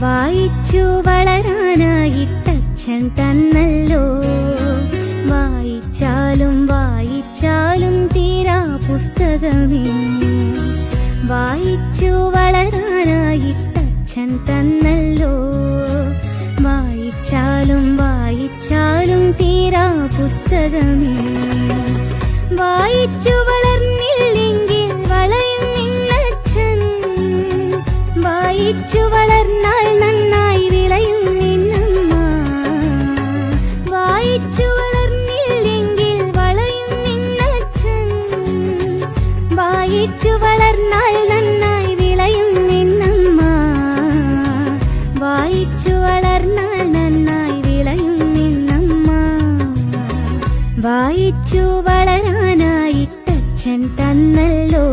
വായിച്ചു വളരാനായിട്ടച്ഛൻ തന്നല്ലോ. വായിച്ചാലും വായിച്ചാലും തീരാ പുസ്തകമേ. വായിച്ചു വളരാനായിട്ടച്ഛൻ തന്നല്ലോ. വായിച്ചാലും വായിച്ചാലും തീരാ പുസ്തകമേ. വായിച്ചു വളർന്നില്ലെങ്കിൽ വളയും നിന്നച്ഛൻ. വായിച്ചു വളർന്നാൽ നന്നായി വിളയും നിന്നമ്മ. വായിച്ചു വളർന്നില്ലെങ്കിൽ വളയും നിന്നച്ഛൻ. വായിച്ചു വളർന്നാൽ നന്നായി വിളയും നിന്നമ്മ. വായിച്ചു വളർന്നാൽ നന്നായി വിളയും നിന്നമ്മ. വായിച്ചു വളരാനായിട്ടച്ഛൻ തന്നല്ലോ.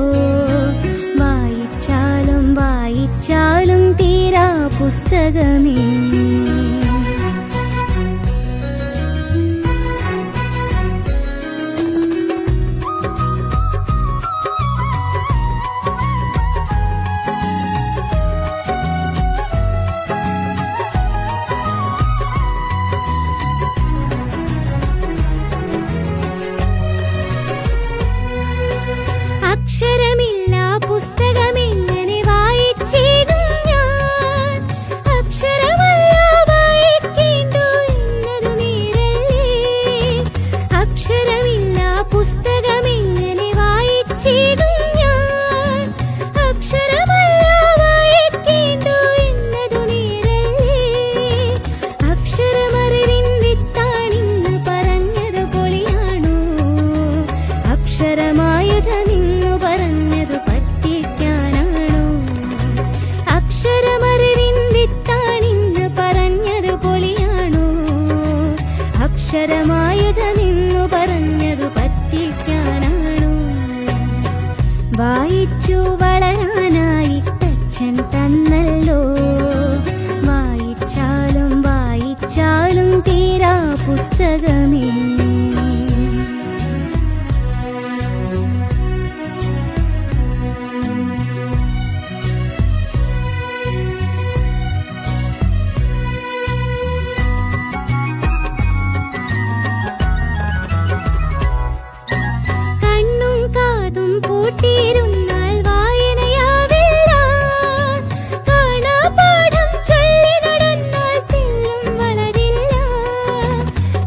വായിച്ചാലും വായിച്ചാലും തീരാ പുസ്തകമേ. അക്ഷരമില്ല പുസ്തകമെങ്ങനെ വായിച്ചിടും ഞാൻ. അക്ഷരമല്ല വായിക്കേണ്ടു എന്നതു നേരല്ലേ. അക്ഷരമില്ല പുസ്തകമെങ്ങനെ വായിച്ചിടും ഞാൻ. അക്ഷരമല്ല വായിക്കേണ്ടു എന്നതു നേരല്ലേ. അക്ഷരമറിവിൻ വിത്താണിന്ന് പറഞ്ഞത് പൊളിയാണോ. അക്ഷരമായുധമിന്നു പറഞ്ഞതു പറ്റിക്കാനാണോ. അക്ഷരമറിവിൻ വിത്താണിന്ന് പറഞ്ഞത് പൊളിയാണോ. അക്ഷരമായുധമിന്നു പറഞ്ഞതു പറ്റിക്കാനാണോ. വായിച്ചു വളരാനായിട്ടച്ഛൻ തന്നല്ലോ. വായിച്ചാലും വായിച്ചാലും തീരാ പുസ്തകമേ. കണ്ണും കാതും പൂട്ടിയിരുന്നാൽ വായനയാവില്ല. കാണാപാഠം ചൊല്ലി നടന്നാൽ തെല്ലും വളരില്ല.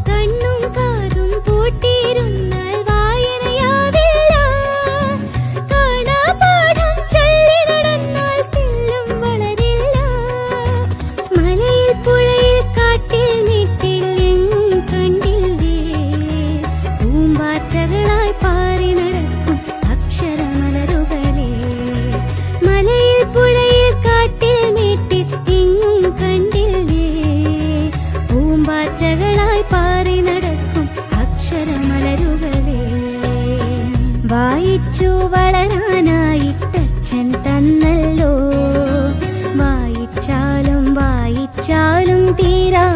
കണ്ണും കാതും പൂട്ടിയിരുന്നാൽ വായനയാവില്ല. കാണാപാഠം ചൊല്ലി നടന്നാൽ തെല്ലും വളരില്ല. മലയിൽ പുഴയിൽ കാട്ടിൽ വീട്ടിൽ എങ്ങും കണ്ടില്ലേ. പൂമ്പാറ്റകളായി പാറി നടക്കും അക്ഷരമലരുകളെ. മലയിൽ പുഴയിൽ കാട്ടിൽ വീട്ടിൽ എങ്ങും കണ്ടില്ലേ. പൂമ്പാറ്റകളായി പാറി നടക്കും അക്ഷരമലരുകളെ. വായിച്ചു വളരാനായിട്ടച്ഛൻ തന്നല്ലോ. വായിച്ചാലും വായിച്ചാലും തീരാ